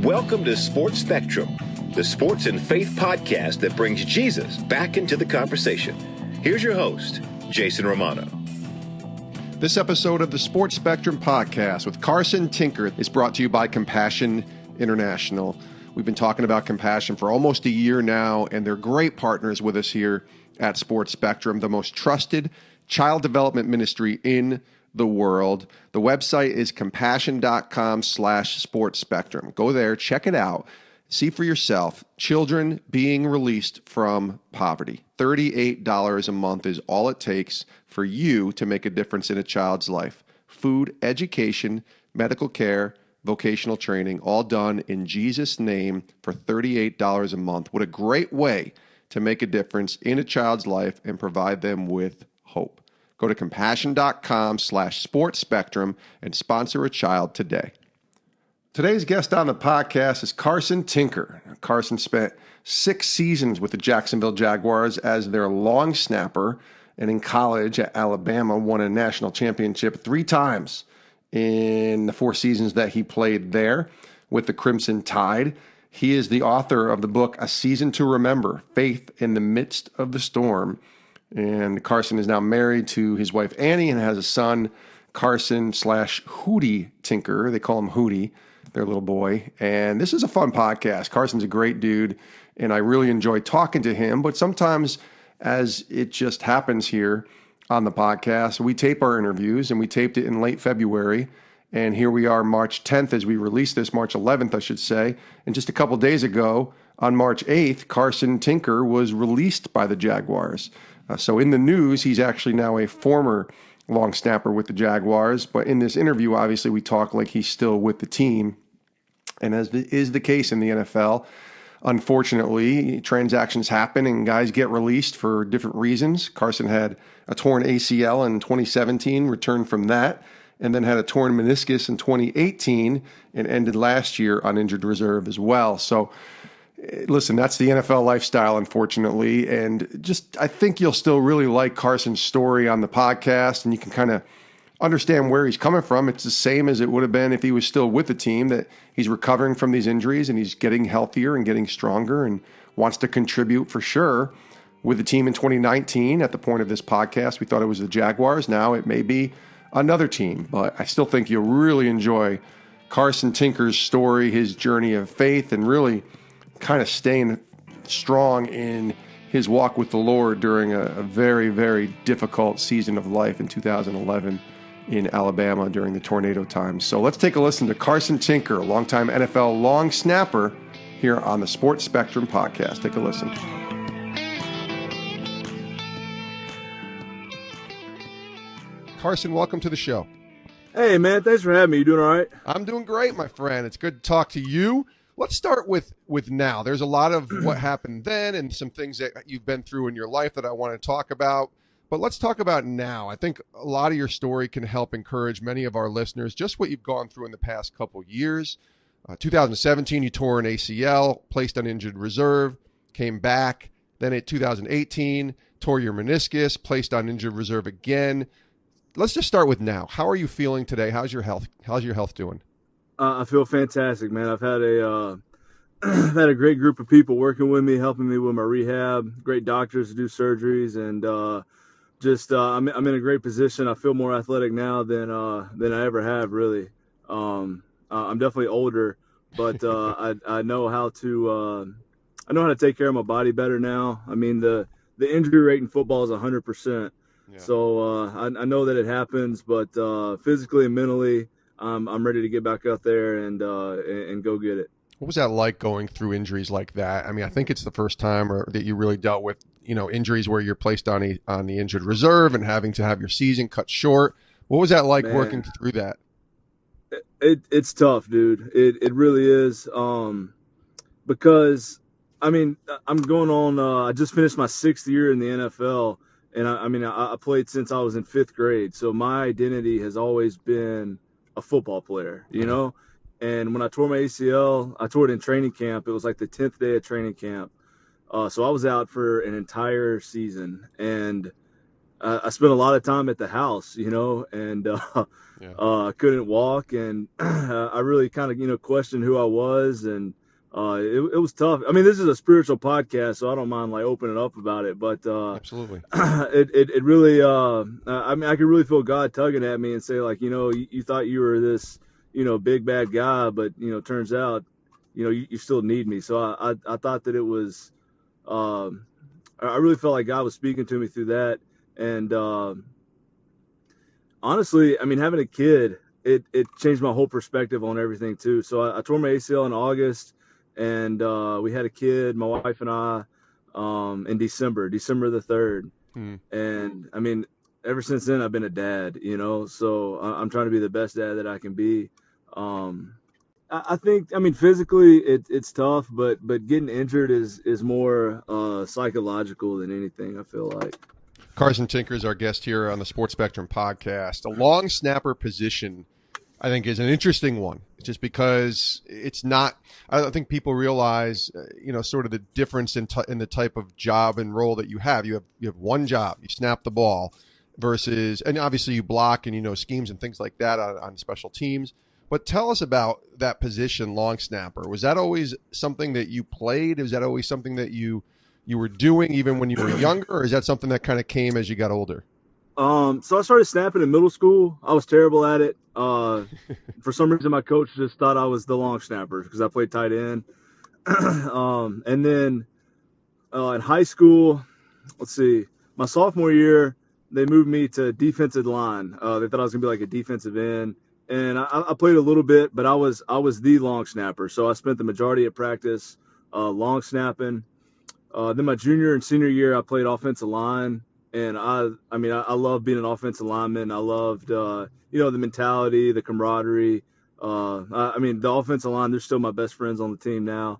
Welcome to Sports Spectrum, the sports and faith podcast that brings Jesus back into the conversation. Here's your host, Jason Romano. This episode of the Sports Spectrum podcast with Carson Tinker is brought to you by Compassion International. We've been talking about Compassion for almost a year now, and they're great partners with us here at Sports Spectrum, the most trusted child development ministry in the world. The website is compassion.com/sportspectrum. Go there, check it out, see for yourself. Children being released from poverty. $38 a month is all it takes for you to make a difference in a child's life. Food, education, medical care, vocational training, all done in Jesus' name for $38 a month. What a great way to make a difference in a child's life and provide them with hope. Go to compassion.com/sportspectrum and sponsor a child today. Today's guest on the podcast is Carson Tinker. Carson spent 6 seasons with the Jacksonville Jaguars as their long snapper, and in college at Alabama won a national championship 3 times in the 4 seasons that he played there with the Crimson Tide. He is the author of the book, A Season to Remember, Faith in the Midst of the Storm. And Carson is now married to his wife, Annie, and has a son, Carson/Hootie Tinker. They call him Hootie, their little boy. And this is a fun podcast. Carson's a great dude, and I really enjoy talking to him. But sometimes, as it just happens here on the podcast, we tape our interviews, and we taped it in late February. And here we are March 10th as we release this, March 11th, I should say. And just a couple days ago, on March 8th, Carson Tinker was released by the Jaguars. So in the news, he's actually now a former long snapper with the Jaguars. But in this interview, obviously, we talk like he's still with the team. And as is the case in the NFL, unfortunately, transactions happen and guys get released for different reasons. Carson had a torn ACL in 2017, returned from that, and then had a torn meniscus in 2018 and ended last year on injured reserve as well. So listen, that's the NFL lifestyle, unfortunately. And just, I think you'll still really like Carson's story on the podcast, and you can kind of understand where he's coming from. It's the same as it would have been if he was still with the team, that he's recovering from these injuries and he's getting healthier and getting stronger and wants to contribute for sure with the team in 2019. At the point of this podcast, we thought it was the Jaguars. Now it may be another team, but I still think you'll really enjoy Carson Tinker's story, his journey of faith, and really kind of staying strong in his walk with the Lord during a very, very difficult season of life in 2011 in Alabama during the tornado times. So let's take a listen to Carson Tinker, a longtime NFL long snapper, here on the Sports Spectrum podcast. Take a listen. Carson, welcome to the show. Hey, man, thanks for having me. You doing all right? I'm doing great, my friend. It's good to talk to you. Let's start with now. There's a lot of what happened then and some things that you've been through in your life that I want to talk about. But let's talk about now. I think a lot of your story can help encourage many of our listeners, just what you've gone through in the past couple years. 2017, you tore an ACL, placed on injured reserve, came back. Then in 2018, tore your meniscus, placed on injured reserve again. Let's just start with now. How are you feeling today? How's your health? How's your health doing? I feel fantastic, man. I've had I've had a great group of people working with me, helping me with my rehab, great doctors to do surgeries, and I'm in a great position. I feel more athletic now than I ever have, really. I'm definitely older, but I know how to take care of my body better now. I mean, the injury rate in football is 100%. Yeah. So I know that it happens, but physically and mentally, I'm ready to get back out there and go get it. What was that like going through injuries like that? I mean, I think it's the first time that you really dealt with, injuries where you're placed on the injured reserve and having to have your season cut short. What was that like, man, working through that? It's tough, dude. It really is. Because I mean, I'm going on. I just finished my 6th year in the NFL, and I played since I was in 5th grade. So my identity has always been a football player, you know? And when I tore my ACL, I tore it in training camp. It was like the 10th day of training camp. So I was out for an entire season. And I spent a lot of time at the house, and Yeah. I couldn't walk, and I really kind of questioned who I was, and it was tough. I mean, this is a spiritual podcast, so I don't mind like opening up about it, but Absolutely. it really I mean, I could really feel God tugging at me and say, like, you thought you were this big bad guy, but turns out you still need me. So I thought that it was I really felt like God was speaking to me through that. And honestly, I mean, having a kid, it changed my whole perspective on everything too. So I tore my ACL in August, and we had a kid, my wife and I, in December the 3rd. Hmm. And I mean, ever since then, I've been a dad, so I'm trying to be the best dad that I can be. Um, I think, I mean, physically it's tough, but getting injured is more psychological than anything, I feel like. Carson Tinker is our guest here on the Sports Spectrum podcast. A long snapper position, I think, is an interesting one, just because it's not. I don't think people realize, sort of the difference in the type of job and role that you have. You have one job, you snap the ball, versus, and obviously you block and schemes and things like that on special teams. But tell us about that position, long snapper. Was that always something that you played? Was that always something that you were doing even when you were younger, or is that something that kind of came as you got older? So I started snapping in middle school. I was terrible at it. For some reason, my coach just thought I was the long snapper because I played tight end. And then in high school, let's see, my sophomore year, they moved me to defensive line. They thought I was gonna be like a defensive end, and I played a little bit, but I was the long snapper. So I spent the majority of practice long snapping. Then my junior and senior year, I played offensive line, and I mean, I love being an offensive lineman. I loved, the mentality, the camaraderie. I mean, the offensive line, they're still my best friends on the team now.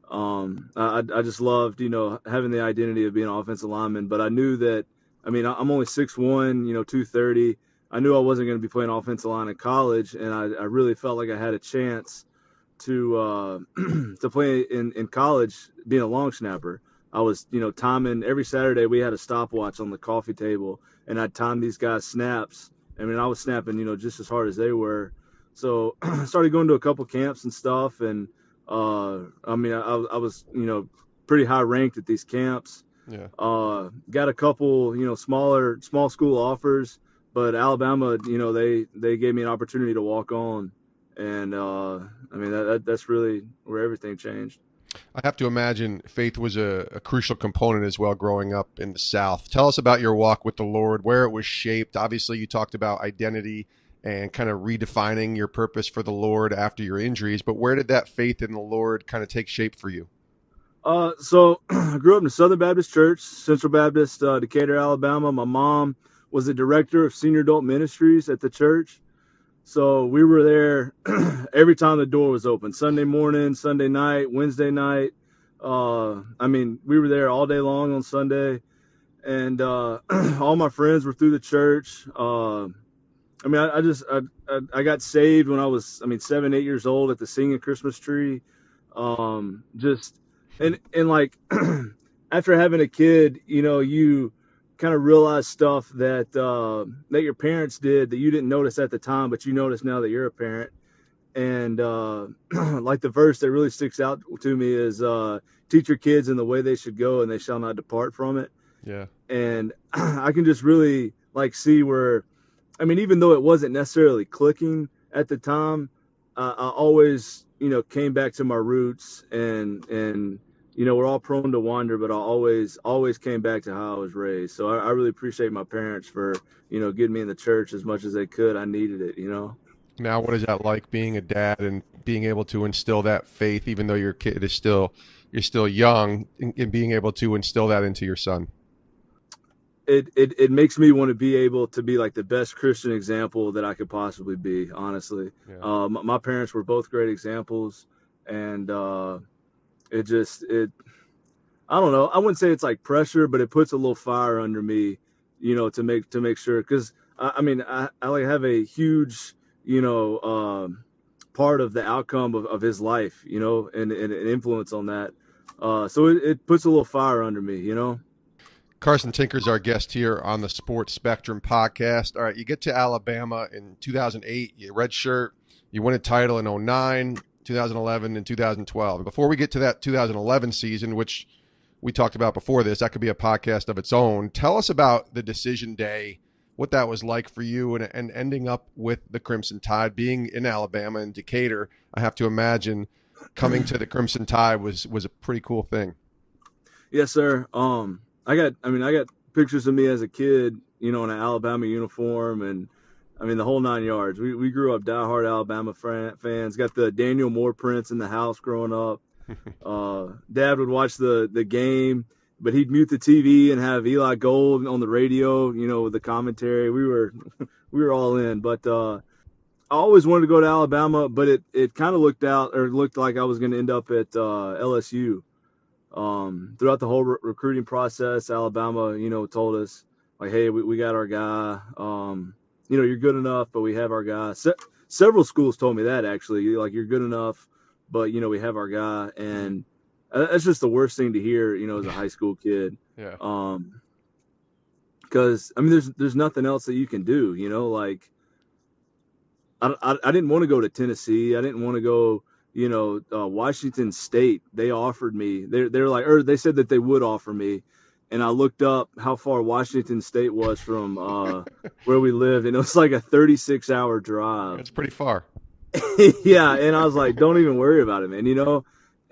I just loved, having the identity of being an offensive lineman. But I knew that, I mean, I'm only 6'1", 230. I knew I wasn't going to be playing offensive line in college, and I really felt like I had a chance to to play in college being a long snapper. I was, timing every Saturday. We had a stopwatch on the coffee table, and I'd time these guys' snaps. I mean, I was snapping, just as hard as they were. So I started going to a couple camps and stuff, and I mean, I was, pretty high ranked at these camps. Yeah. Got a couple, small school offers, but Alabama, they gave me an opportunity to walk on, and I mean, that's really where everything changed. I have to imagine faith was a crucial component as well growing up in the South. Tell us about your walk with the Lord, where it was shaped. Obviously, you talked about identity and kind of redefining your purpose for the Lord after your injuries, but where did that faith in the Lord kind of take shape for you? So I grew up in the Southern Baptist Church, Central Baptist, Decatur, Alabama. My mom was the director of senior adult ministries at the church. So we were there every time the door was open, Sunday morning, Sunday night, Wednesday night. I mean, we were there all day long on Sunday, and all my friends were through the church. I mean, I got saved when I was, 7, 8 years old at the singing Christmas tree. Just, and like, after having a kid, you kind of realize stuff that that your parents did that you didn't notice at the time, but you notice now that you're a parent. And like the verse that really sticks out to me is teach your kids in the way they should go, and they shall not depart from it. Yeah. And I can just really like see where, I mean, even though it wasn't necessarily clicking at the time, I always, came back to my roots, and we're all prone to wander, but I always came back to how I was raised. So I really appreciate my parents for, getting me in the church as much as they could. I needed it, Now, what is that like being a dad and being able to instill that faith, even though your kid is you're still young, and being able to instill that into your son? It makes me want to be able to be like the best Christian example that I could possibly be, honestly. Yeah. My parents were both great examples, and I don't know. I wouldn't say it's like pressure, but it puts a little fire under me, to make sure. Because I like have a huge, part of the outcome of his life, and an influence on that. So it puts a little fire under me, Carson Tinker's our guest here on the Sports Spectrum podcast. All right, you get to Alabama in 2008, you redshirt, you win a title in 09, 2011, and 2012. Before we get to that 2011 season, which we talked about before this, that could be a podcast of its own. Tell us about the decision day, what that was like for you, and ending up with the Crimson Tide, being in Alabama and Decatur. I have to imagine coming to the Crimson Tide was a pretty cool thing. Yes, sir. I got pictures of me as a kid, in an Alabama uniform, and the whole 9 yards. We grew up diehard Alabama fans. Got the Daniel Moore prints in the house growing up. Dad would watch the game, but he'd mute the TV and have Eli Gold on the radio, with the commentary. We were all in, but I always wanted to go to Alabama, but it kind of looked like I was going to end up at LSU. Throughout the whole recruiting process, Alabama, told us like, hey, we got our guy. You're good enough, but we have our guy. Several schools told me that, actually, like, you're good enough, but we have our guy. And that's just the worst thing to hear, as a high school kid. Yeah. Because there's nothing else that you can do. Like, I didn't want to go to Tennessee. I didn't want to go. Washington State, they offered me. They said that they would offer me, and I looked up how far Washington State was from where we lived, and it was like a 36-hour drive. That's pretty far. Yeah, and I was like, don't even worry about it, man.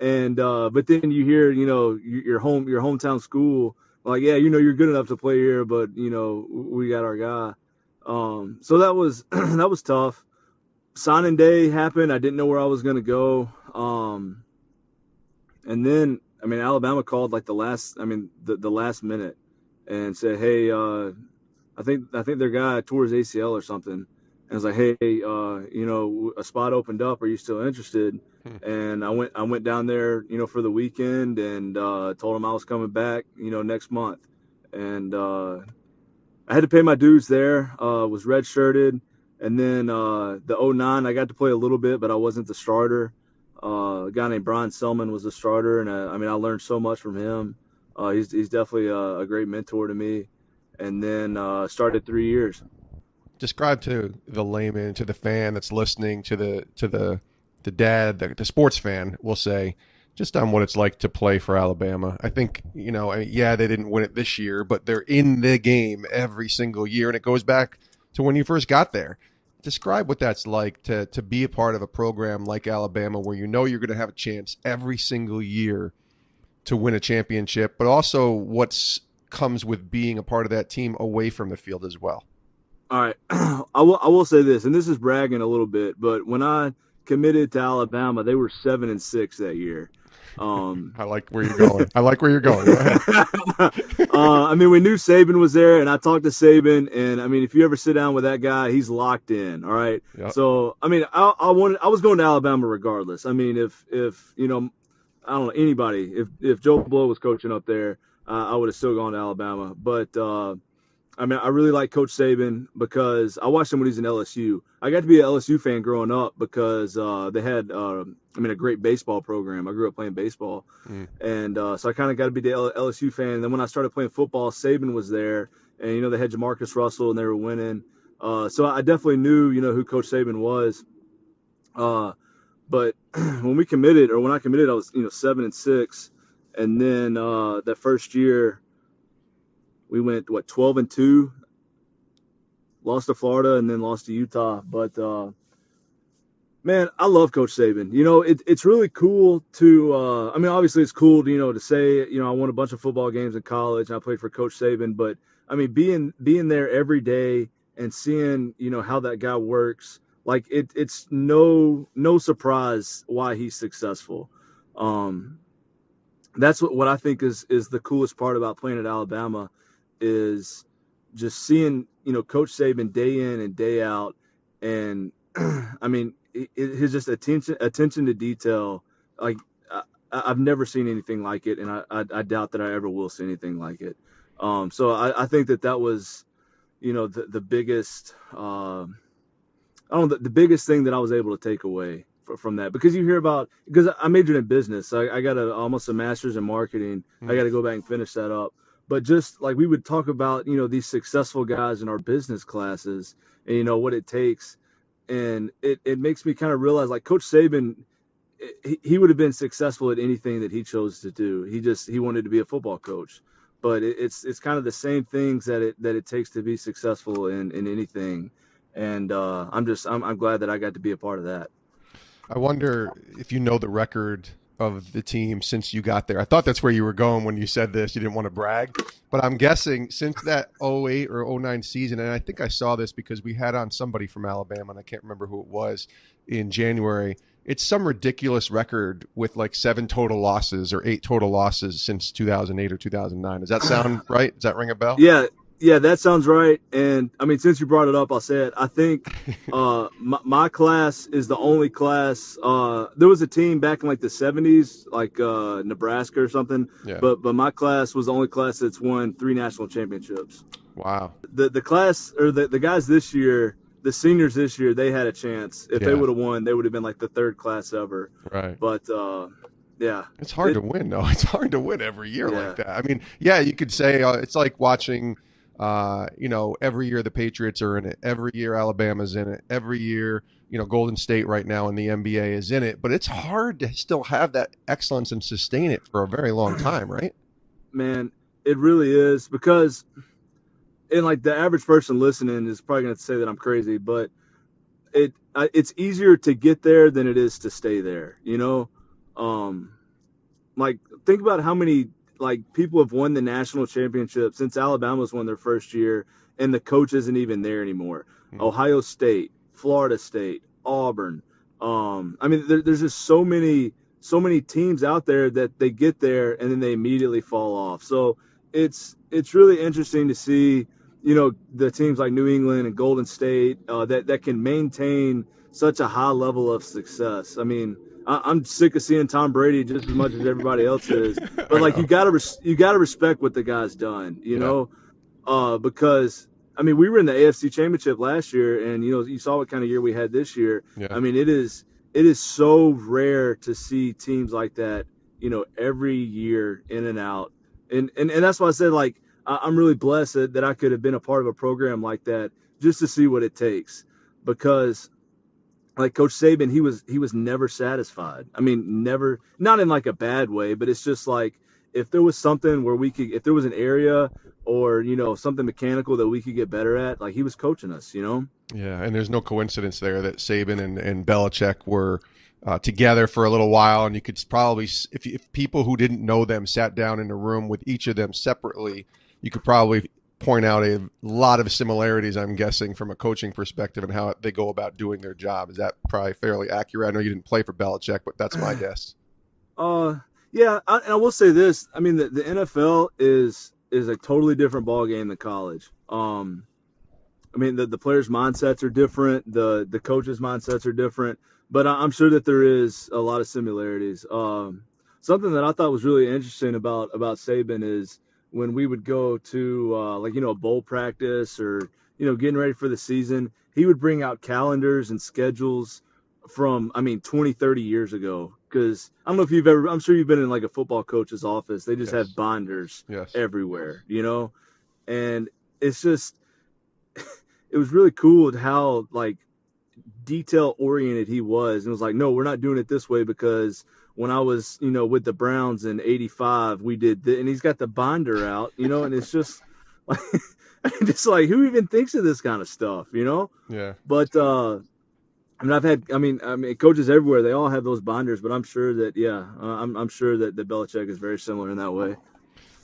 And but then you hear, your hometown school, like, yeah, you're good enough to play here, but we got our guy. So that was that was tough. Signing day happened. I didn't know where I was going to go. And then, Alabama called like the last minute and said, hey, I think their guy tore his ACL or something. And I was like, hey, a spot opened up. Are you still interested? And I went down there, for the weekend, and told him I was coming back, next month. And I had to pay my dues there. Was redshirted. And then the 09, I got to play a little bit, but I wasn't the starter. A guy named Brian Selman was the starter, and I learned so much from him. He's definitely a great mentor to me. And then started 3 years. Describe to the layman, to the fan that's listening, to the dad, the sports fan, we'll say, just on what it's like to play for Alabama. I think, yeah, they didn't win it this year, but they're in the game every single year, and it goes back to when you first got there. Describe what that's like to be a part of a program like Alabama, where you're going to have a chance every single year to win a championship, but also what comes with being a part of that team away from the field as well. All right. I will say this, and this is bragging a little bit, but when I committed to Alabama, they were 7-6 that year. I like where you're going. Go ahead. We knew Saban was there, and I talked to Saban, and if you ever sit down with that guy, he's locked in. All right. Yep. So I was going to Alabama regardless. If I don't know anybody, if Joe Blow was coaching up there, I would have still gone to Alabama. But I really like Coach Saban because I watched him when he was in LSU. I got to be an LSU fan growing up because they had a great baseball program. I grew up playing baseball. And so I kind of got to be the LSU fan. And then when I started playing football, Saban was there. And, they had Jamarcus Russell, and they were winning. So I definitely knew, who Coach Saban was. But when I committed, I was, 7-6. And then that first year, we went 12-2, lost to Florida, and then lost to Utah. But man, I love Coach Saban. It's really cool to. Obviously, it's cool to say I won a bunch of football games in college and I played for Coach Saban. But being there every day and seeing how that guy works, like it's no surprise why he's successful. That's what I think is the coolest part about playing at Alabama. Is just seeing, Coach Saban day in and day out. And his just attention to detail. Like I've never seen anything like it. And I doubt that I ever will see anything like it. So I think that was, the biggest, the biggest thing that I was able to take away from that, because you hear about, because I majored in business. I got almost a master's in marketing. I got to go back and finish that up. but just like we would talk about, these successful guys in our business classes and, what it takes. And it makes me kind of realize, like, Coach Saban, he would have been successful at anything that he chose to do. He wanted to be a football coach, but it's kind of the same things that it takes to be successful in anything. And I'm glad that I got to be a part of that. I wonder if you know the record of the team since you got there. I thought that's where you were going when you said this. You didn't want to brag, but I'm guessing since that 08 or 09 season, and I think I saw this because we had on somebody from Alabama, and I can't remember who it was, in January. It's some ridiculous record with like 7 total losses or 8 total losses since 2008 or 2009. Does that sound right? Does that ring a bell? Yeah, that sounds right. And I mean, since you brought it up, I'll say it. I think my class is the only class. There was a team back in like the 70s, like Nebraska or something. Yeah. But my class was the only class that's won 3 national championships. Wow. The class, or the guys this year, the seniors this year, they had a chance. If they would have won, they would have been like the 3rd class ever. Right. But yeah, it's hard to win though. It's hard to win every year like that. I mean, yeah, you could say it's like watching. Every year the Patriots are in it. Every year Alabama's in it. Every year, Golden State right now in the NBA is in it. But it's hard to still have that excellence and sustain it for a very long time, right? Man, it really is, because, and like the average person listening is probably going to say that I'm crazy, but it's easier to get there than it is to stay there. Like, think about how many people have won the national championship since Alabama's won their first year, and the coach isn't even there anymore. Mm-hmm. Ohio State, Florida State, Auburn. I mean, there's just so many teams out there that they get there and then they immediately fall off. So it's really interesting to see, the teams like New England and Golden State that can maintain such a high level of success. I mean, I'm sick of seeing Tom Brady just as much as everybody else is, but like you gotta respect what the guy's done, because I mean we were in the AFC Championship last year, and you saw what kind of year we had this year. Yeah. I mean it is so rare to see teams like that, every year in and out, and that's why I said like I'm really blessed that I could have been a part of a program like that just to see what it takes, because. Like Coach Saban, he was never satisfied. I mean, never, not in like a bad way, but it's just like if there was something where if there was an area or, something mechanical that we could get better at, like he was coaching us, Yeah, and there's no coincidence there that Saban and Belichick were together for a little while, and you could probably, if people who didn't know them sat down in a room with each of them separately, you could probably point out a lot of similarities, I'm guessing, from a coaching perspective and how they go about doing their job. Is that probably fairly accurate? I know you didn't play for Belichick, but that's my guess. Yeah, and I will say this. I mean, the NFL is a totally different ballgame than college. I mean, the players' mindsets are different. The coaches' mindsets are different. But I'm sure that there is a lot of similarities. Something that I thought was really interesting about Saban is when we would go to a bowl practice or getting ready for the season, he would bring out calendars and schedules from 20, 30 years ago, because I don't know if I'm sure you've been in like a football coach's office. They just have binders everywhere, and it's just it was really cool how like detail oriented he was, and it was like, no, we're not doing it this way because when I was, with the Browns in '85, we did and he's got the binder out, and it's just like, just like, who even thinks of this kind of stuff, Yeah. But, I mean, coaches everywhere, they all have those binders, but I'm sure that, I'm sure that Belichick is very similar in that way.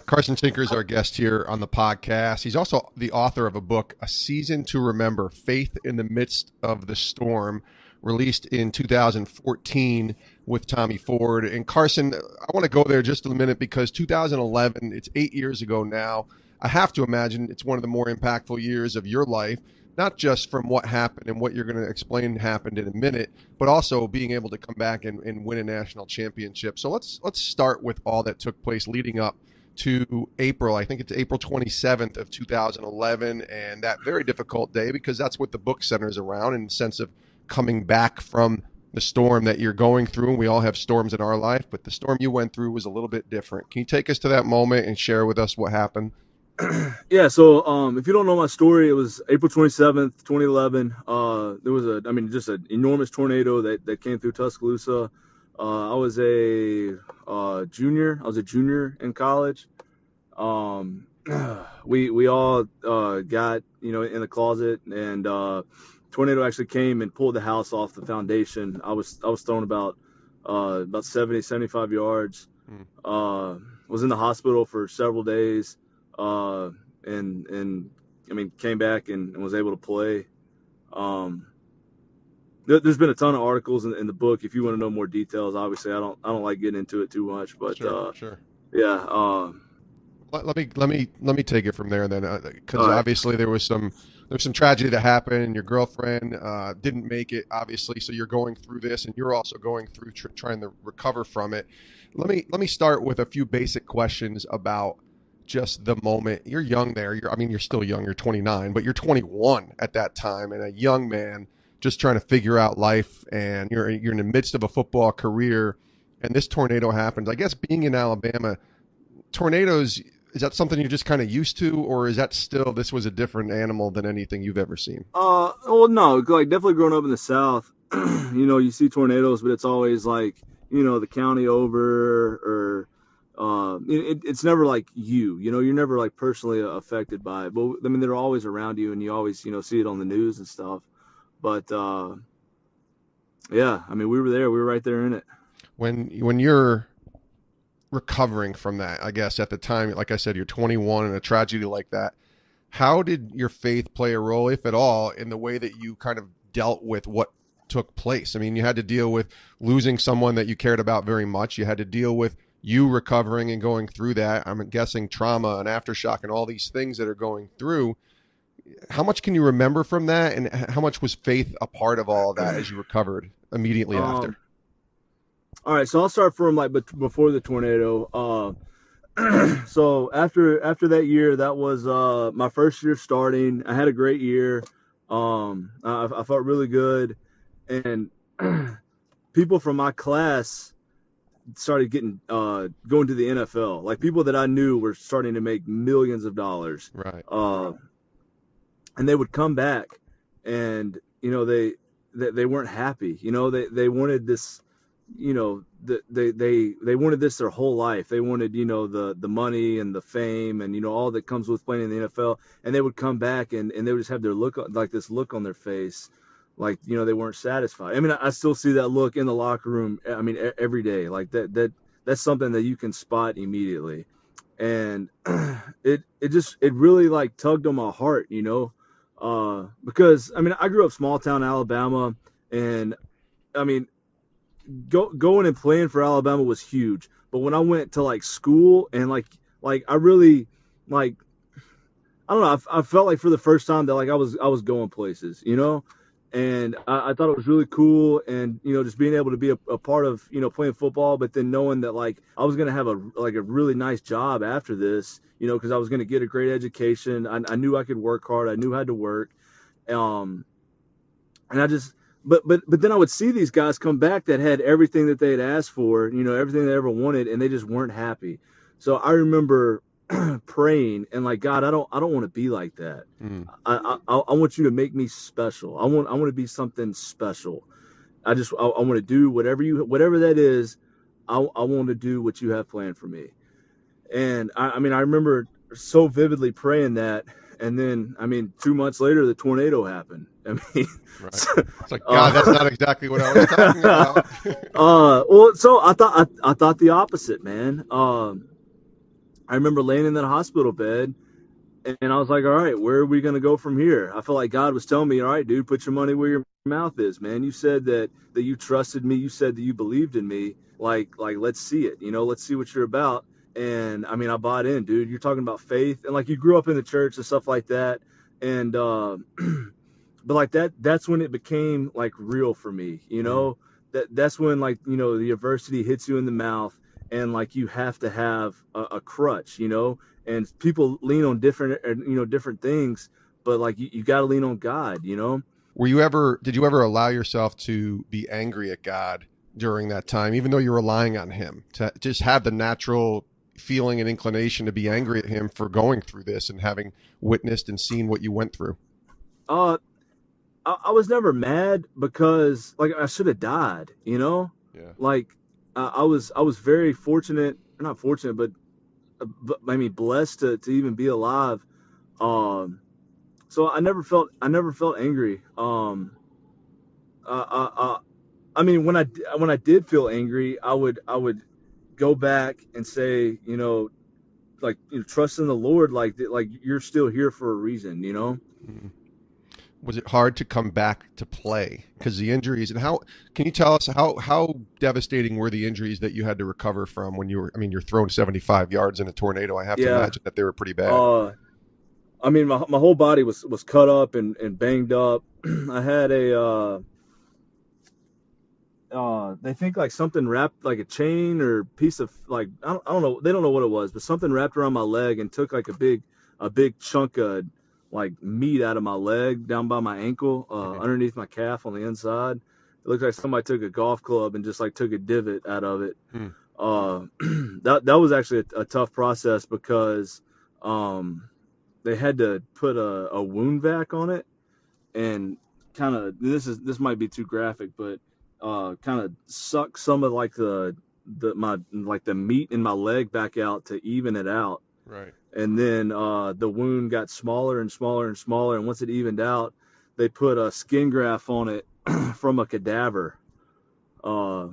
Carson Tinker is our guest here on the podcast. He's also the author of a book, A Season to Remember, Faith in the Midst of the Storm, released in 2014 with Tommy Ford. And Carson, I want to go there just a minute because 2011, it's 8 years ago now. I have to imagine it's one of the more impactful years of your life, not just from what happened and what you're going to explain happened in a minute, but also being able to come back and win a national championship. So let's start with all that took place leading up to April. I think it's April 27th of 2011, and that very difficult day because that's what the book centers around in the sense of coming back from the storm that you're going through, and we all have storms in our life, but the storm you went through was a little bit different. Can you take us to that moment and share with us what happened? Yeah, so if you don't know my story, it was April 27th, 2011. There was just an enormous tornado that came through Tuscaloosa. I was a junior. I was a junior in college. We all got in the closet, and tornado actually came and pulled the house off the foundation. I was thrown about 70, 75 yards. Was in the hospital for several days, and came back and was able to play. There's been a ton of articles in the book. If you want to know more details, obviously I don't like getting into it too much, but sure. Yeah. Let me take it from there then, because right. Obviously there was some tragedy that happened, and your girlfriend didn't make it, obviously. So you're going through this, and you're also going through trying to recover from it. Let me start with a few basic questions about just the moment. You're young there. You're still young. You're 29, but you're 21 at that time, and a young man just trying to figure out life. And you're in the midst of a football career, and this tornado happens. I guess being in Alabama, tornadoes, is that something you're just kind of used to, or is that still, this was a different animal than anything you've ever seen? Well, no, like definitely growing up in the South, you see tornadoes, but it's always like, the county over, or it's never like you're never like personally affected by it. But they're always around you, and you always, see it on the news and stuff. But yeah, we were there. We were right there in it. When you're recovering from that, I guess at the time, like I said, you're 21, and a tragedy like that, how did your faith play a role, if at all, in the way that you kind of dealt with what took place? You had to deal with losing someone that you cared about very much. You had to deal with you recovering and going through that. I'm guessing trauma and aftershock and all these things that are going through. How much can you remember from that, and how much was faith a part of all of that as you recovered immediately after? All right, so I'll start from before the tornado. So after that year, that was my first year starting. I had a great year. I felt really good, and people from my class started getting going to the NFL. Like, people that I knew were starting to make millions of dollars. Right. And they would come back, and they weren't happy. They wanted this. They wanted this their whole life. They wanted, the money and the fame and, all that comes with playing in the NFL. And they would come back, and they would just have their look, like this look on their face, like, they weren't satisfied. I still see that look in the locker room. Every day, like that's something that you can spot immediately. And it really like tugged on my heart, because I grew up small town Alabama, and going and playing for Alabama was huge. But when I went to like school, and like I really, like, I don't know, I felt like for the first time that like I was going places, and I thought it was really cool. And just being able to be a part of playing football, but then knowing that like I was gonna have a really nice job after this, because I was gonna get a great education. I knew I could work hard. I knew how to work, and I just. But then I would see these guys come back that had everything that they had asked for, everything they ever wanted, and they just weren't happy. So I remember praying and like, God, I don't want to be like that. I want you to make me special. I want to be something special. I want to do whatever that is. I want to do what you have planned for me. And I remember so vividly praying that. And then, 2 months later, the tornado happened. Right. It's like, God, that's not exactly what I was talking about. Well, so I thought the opposite, man. I remember laying in that hospital bed, and I was like, all right, where are we going to go from here? I felt like God was telling me, all right, dude, put your money where your mouth is, man. You said that you trusted me. You said that you believed in me. Like, let's see it. Let's see what you're about. And I bought in, dude. You're talking about faith, and like you grew up in the church and stuff like that. And but like that's when it became like real for me. That's when like the adversity hits you in the mouth, and like you have to have a crutch. And people lean on different things, but like you got to lean on God. did you ever allow yourself to be angry at God during that time, even though you're relying on him, to just have the natural feeling and inclination to be angry at him for going through this and having witnessed and seen what you went through? Uh, I was never mad because like I should have died, you know. Yeah. Like I was very fortunate, not fortunate, but I mean blessed to even be alive. Um, so I never felt angry. Uh, uh, uh, I mean when I did feel angry, I would go back and say, like trust in the Lord, like you're still here for a reason, you know. Mhm. Was it hard to come back to play because the injuries, and how can you tell us how devastating were the injuries that you had to recover from when you're throwing 75 yards in a tornado? I have to Yeah. imagine that they were pretty bad. Uh, I mean my whole body was cut up and banged up. I had they think like something wrapped like a chain or piece of like I don't know, they don't know what it was, but something wrapped around my leg and took like a big chunk of like meat out of my leg down by my ankle, Mhm. underneath my calf on the inside. It looked like somebody took a golf club and just like took a divot out of it. Hmm. That was actually a tough process because um they had to put a wound vac on it and kind of this might be too graphic, but kind of suck some of like the meat in my leg back out to even it out. Right. And then the wound got smaller and smaller and smaller, and once it evened out, they put a skin graft on it from a cadaver. Uh,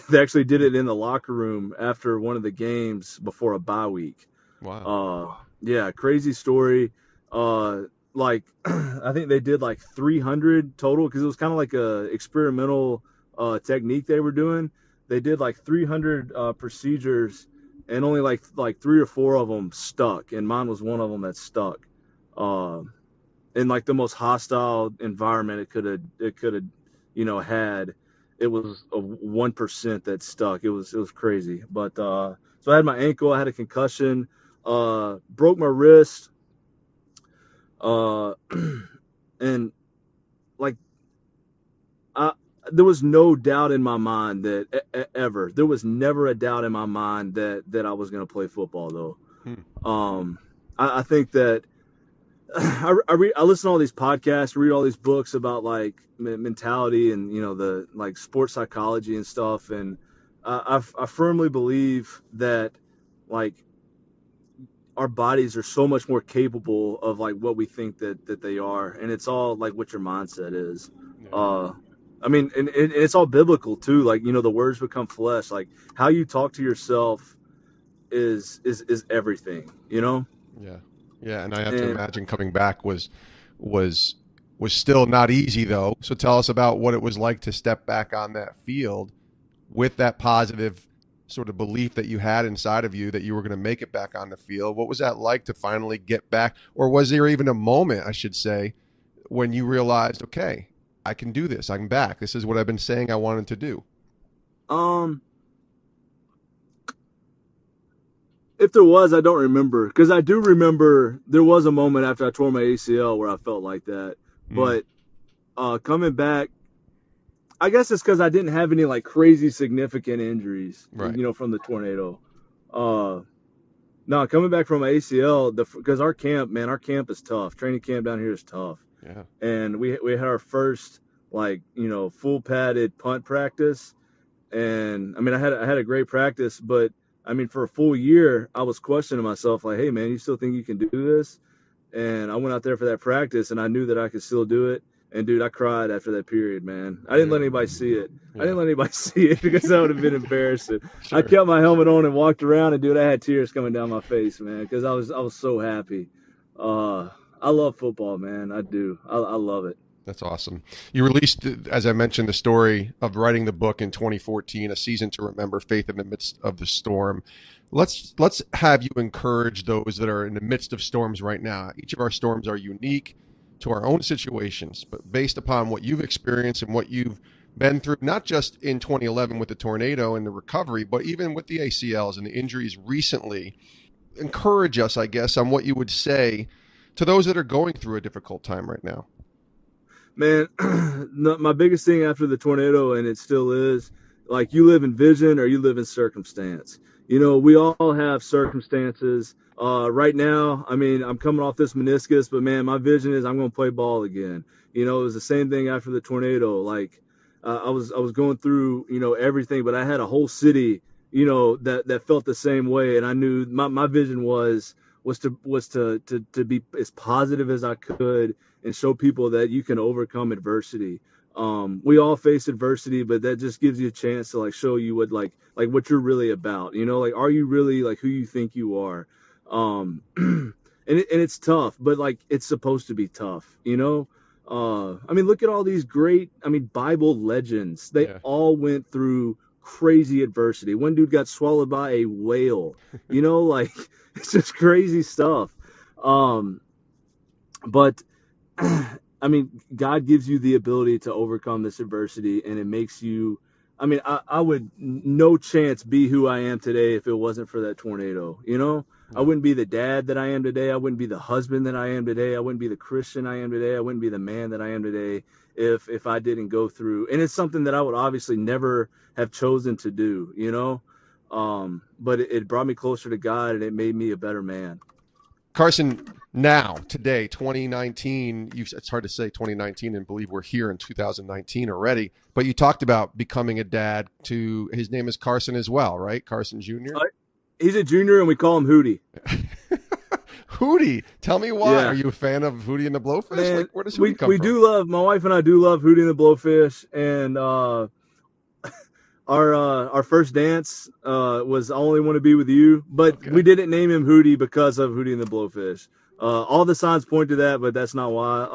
they actually did it in the locker room after one of the games before a bye week. Wow. Yeah, crazy story. Like I think they did like 300 total because it was kind of like a experimental technique they were doing. They did like 300 procedures, and only like three or four of them stuck, and mine was one of them that stuck. Uh, in like the most hostile environment it could have had. It was a 1% that stuck. It was crazy. But so I had my ankle, I had a concussion, broke my wrist, uh and like I there was no doubt in my mind that ever there was never a doubt in my mind that I was going to play football though. Hmm. I think that I listen to all these podcasts, read all these books about like mentality and the like sports psychology and stuff, and I firmly believe that like our bodies are so much more capable of like what we think that they are, and it's all like what your mindset is. Yeah. Uh, I mean, and it's all biblical too. Like the words become flesh. Like how you talk to yourself is everything. You know, Yeah. Yeah. And I have to and imagine coming back was was still not easy though. So tell us about what it was like to step back on that field with that positive sort of belief that you had inside of you that you were going to make it back on the field. What was that like to finally get back? Or was there even a moment, I should say, when you realized, okay, I can do this. I'm back. This is what I've been saying I wanted to do. um, if there was, I don't remember because I do remember there was a moment after I tore my ACL where I felt like that, Mm, but coming back, I guess it's because I didn't have any like crazy significant injuries, right. from the tornado. Uh, no, coming back from ACL, because our camp is tough. Training camp down here is tough, Yeah. and we had our first like full padded punt practice, and I mean I had a great practice, but I mean for a full year I was questioning myself like, hey man, you still think you can do this? And I went out there for that practice, and I knew that I could still do it. And dude, I cried after that period, man. I didn't let Really? anybody see it. I Yeah. didn't let anybody see it because that would have been embarrassing. I Sure. kept my helmet on and walked around, and dude, I had tears coming down my face, man, because I was so happy. Uh, I love football, man. I do. I love it. That's awesome. You released, as I mentioned, the story of writing the book in 2014, A Season to Remember, Faith in the Midst of the Storm. Let's have you encourage those that are in the midst of storms right now. Each of our storms are unique to our own situations, but based upon what you've experienced and what you've been through, not just in 2011 with the tornado and the recovery, but even with the ACLs and the injuries recently, encourage us, I guess, on what you would say to those that are going through a difficult time right now. Man, my biggest thing after the tornado, and it still is, like, you live in vision or you live in circumstance. We all have circumstances. Right now, I mean, I'm coming off this meniscus, but man, my vision is I'm going to play ball again. It was the same thing after the tornado. Like, I was going through, everything, but I had a whole city, that felt the same way, and I knew my vision was to be as positive as I could and show people that you can overcome adversity. We all face adversity, but that just gives you a chance to like show you what what you're really about. Like, are you really like who you think you are? And it's tough, but like it's supposed to be tough. I mean, look at all these great, Bible legends. They all went through crazy adversity. One dude got swallowed by a whale. Like it's just crazy stuff. But I mean, God gives you the ability to overcome this adversity, and it makes you. I would no chance be who I am today if it wasn't for that tornado. I wouldn't be the dad that I am today. I wouldn't be the husband that I am today. I wouldn't be the Christian I am today. I wouldn't be the man that I am today if I didn't go through. And it's something that I would obviously never have chosen to do. But it brought me closer to God, and it made me a better man. Carson, now, today, 2019, it's hard to say 2019 and believe we're here in 2019 already, but you talked about becoming a dad to, his name is Carson as well, right? Carson Jr.? He's a junior, and we call him Hootie. Hootie, tell me why. Yeah. Are you a fan of Hootie and the Blowfish? Man, like, where does Hootie come from? My wife and I do love Hootie and the Blowfish, and our first dance was I Only Want to Be With You, but we didn't name him Hootie because of Hootie and the Blowfish. All the signs point to that, but that's not why.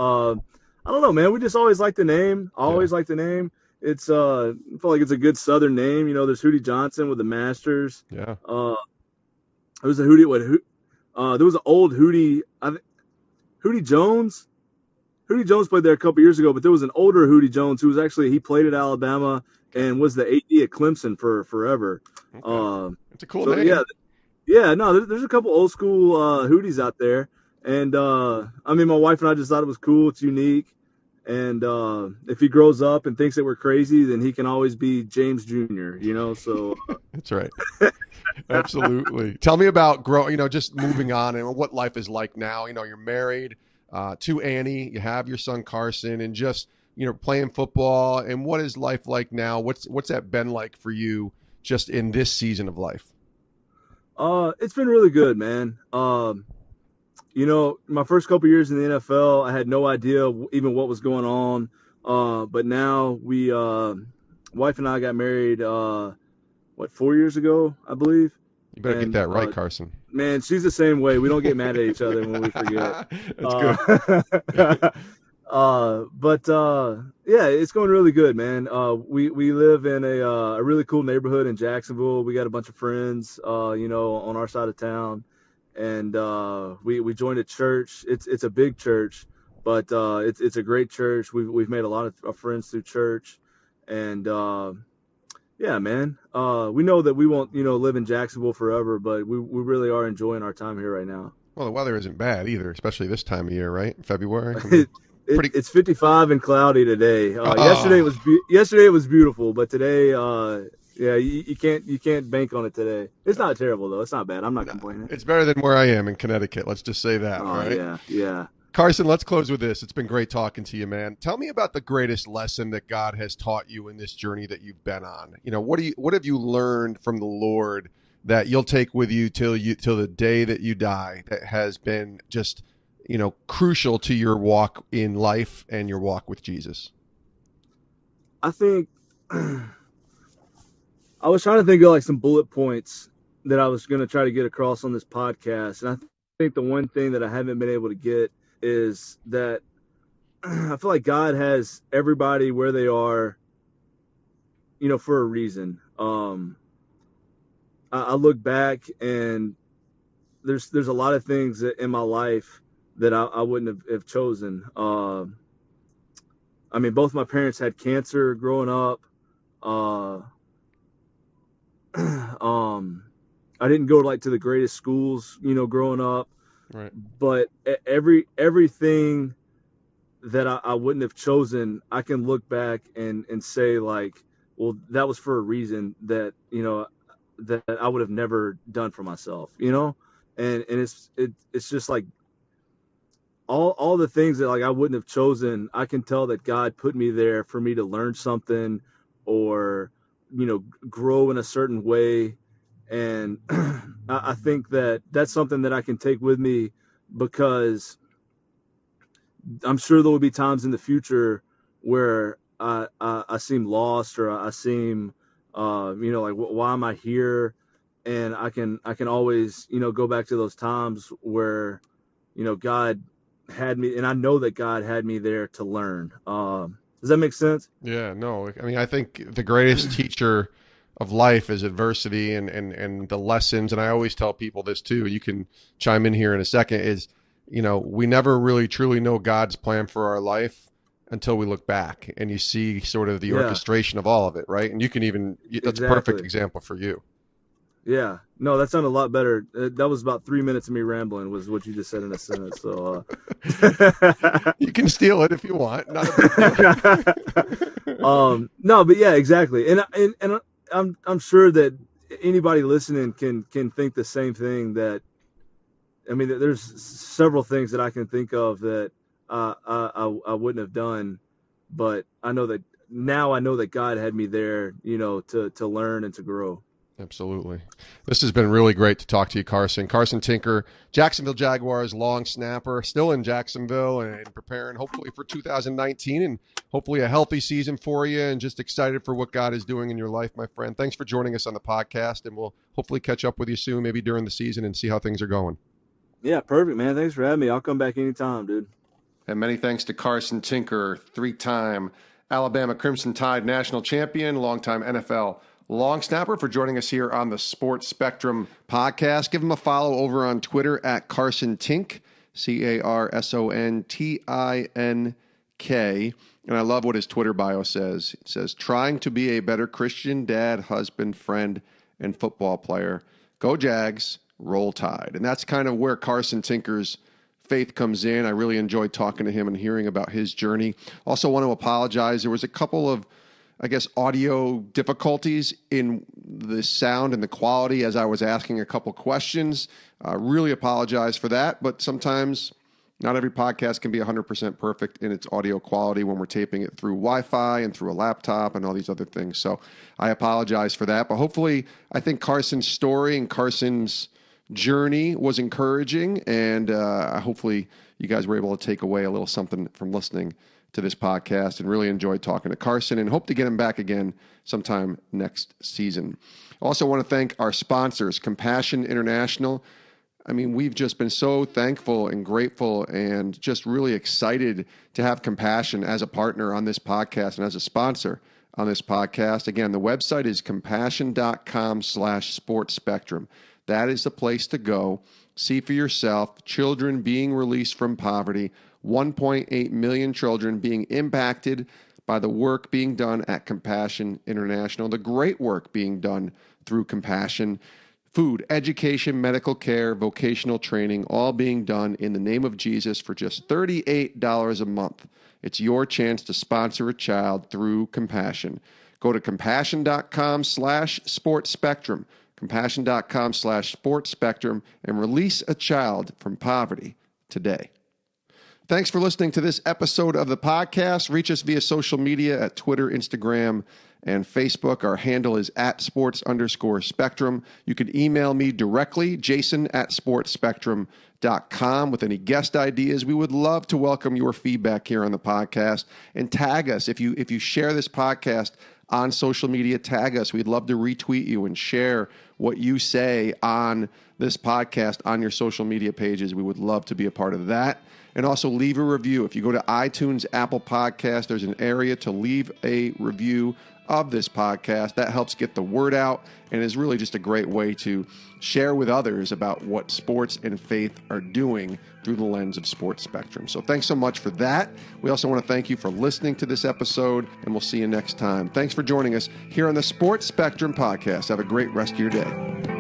I don't know, man. We just always like the name. Like the name. It's I feel like it's a good Southern name. There's Hootie Johnson with the Masters. Yeah. There was a Hootie. There was an old Hootie. Hootie Jones. Hootie Jones played there a couple years ago, but there was an older Hootie Jones who was he played at Alabama and was the AD at Clemson for forever. Okay. It's a cool name. Yeah. No, there's a couple old school Hooties out there, and my wife and I just thought it was cool. It's unique, and if he grows up and thinks that we're crazy, then he can always be James Jr. So that's right. Absolutely. Tell me about just moving on and what life is like now. You're married to Annie, you have your son Carson, and just playing football. And what is life like now? What's that been like for you just in this season of life? It's been really good, man. My first couple years in the NFL, I had no idea even what was going on. But now wife and I got married 4 years ago, I believe. You better get that right, Carson. Man, she's the same way. We don't get mad at each other when we forget. That's good. Yeah, it's going really good, man. We live in a really cool neighborhood in Jacksonville. We got a bunch of friends, on our side of town, and we joined a church. It's a big church, but it's a great church. We've made a lot of friends through church, and yeah, man. We know that we won't, live in Jacksonville forever, but we really are enjoying our time here right now. Well, the weather isn't bad either, especially this time of year, right? February. It's 55 and cloudy today. Yesterday it was beautiful, but today, you can't bank on it today. It's not terrible though. It's not bad. I'm not complaining. It's better than where I am in Connecticut. Let's just say that. Oh, right? Yeah. Carson, let's close with this. It's been great talking to you, man. Tell me about the greatest lesson that God has taught you in this journey that you've been on. What have you learned from the Lord that you'll take with you till the day that you die that has been just, crucial to your walk in life and your walk with Jesus? I think I was trying to think of some bullet points that I was going to try to get across on this podcast. And I think the one thing that I haven't been able to get is that I feel like God has everybody where they are, for a reason. I look back and there's a lot of things in my life that I wouldn't have chosen. Both my parents had cancer growing up. I didn't go to the greatest schools, growing up. Right. But everything that I wouldn't have chosen, I can look back and say like, well, that was for a reason that, that I would have never done for myself, and it's just like all the things that like I wouldn't have chosen. I can tell that God put me there for me to learn something or, grow in a certain way. And I think that that's something that I can take with me, because I'm sure there will be times in the future where I seem lost, or I seem, like, why am I here? And I can always, go back to those times where, God had me, and I know that God had me there to learn. Does that make sense? Yeah, no, I mean, I think the greatest teacher of life is adversity and the lessons. And I always tell people this too. You can chime in here in a second. Is we never really truly know God's plan for our life until we look back and you see sort of the orchestration of all of it, right? And you can even that's a perfect example for you. Yeah, no, that sounded a lot better. That was about 3 minutes of me rambling, was what you just said in a sentence. So you can steal it if you want. Not a big deal. No, but yeah, exactly. And I'm sure that anybody listening can think the same thing. That, I mean, there's several things that I can think of that I wouldn't have done, but I know that God had me there, to learn and to grow. Absolutely. This has been really great to talk to you, Carson. Carson Tinker, Jacksonville Jaguars long snapper, still in Jacksonville and preparing hopefully for 2019 and hopefully a healthy season for you, and just excited for what God is doing in your life, my friend. Thanks for joining us on the podcast, and we'll hopefully catch up with you soon, maybe during the season, and see how things are going. Yeah, perfect, man. Thanks for having me. I'll come back anytime, dude. And many thanks to Carson Tinker, three-time Alabama Crimson Tide national champion, longtime NFL long snapper, for joining us here on the Sports Spectrum podcast. Give him a follow over on Twitter at Carson Tink, CarsonTink. And I love what his Twitter bio says. It says, trying to be a better Christian, dad, husband, friend, and football player. Go Jags, roll Tide. And that's kind of where Carson Tinker's faith comes in. I really enjoyed talking to him and hearing about his journey. Also want to apologize. There was a couple of, I guess, audio difficulties in the sound and the quality as I was asking a couple questions. Really apologize for that, but sometimes not every podcast can be 100% perfect in its audio quality when we're taping it through Wi-Fi and through a laptop and all these other things. So I apologize for that, but hopefully I think Carson's story and Carson's journey was encouraging, and hopefully you guys were able to take away a little something from listening to this podcast, and really enjoyed talking to Carson, and hope to get him back again sometime next season. Also want to thank our sponsors, Compassion International. I mean, we've just been so thankful and grateful and just really excited to have Compassion as a partner on this podcast and as a sponsor on this podcast. Again, the website is compassion.com/sportspectrum. That is the place to go. See for yourself children being released from poverty, 1.8 million children being impacted by the work being done at Compassion International, the great work being done through Compassion, food, education, medical care, vocational training, all being done in the name of Jesus for just $38 a month. It's your chance to sponsor a child through Compassion. Go to compassion.com/sportspectrum, compassion.com/sportspectrum, and release a child from poverty today. Thanks for listening to this episode of the podcast. Reach us via social media at Twitter, Instagram, and Facebook. Our handle is @sports_spectrum. You can email me directly, jason@sportspectrum.com, with any guest ideas. We would love to welcome your feedback here on the podcast. And tag us. If you share this podcast on social media, tag us. We'd love to retweet you and share what you say on this podcast on your social media pages. We would love to be a part of that. And also leave a review. If you go to iTunes, Apple Podcasts, there's an area to leave a review of this podcast. That helps get the word out and is really just a great way to share with others about what sports and faith are doing through the lens of Sports Spectrum. So thanks so much for that. We also want to thank you for listening to this episode, and we'll see you next time. Thanks for joining us here on the Sports Spectrum podcast. Have a great rest of your day.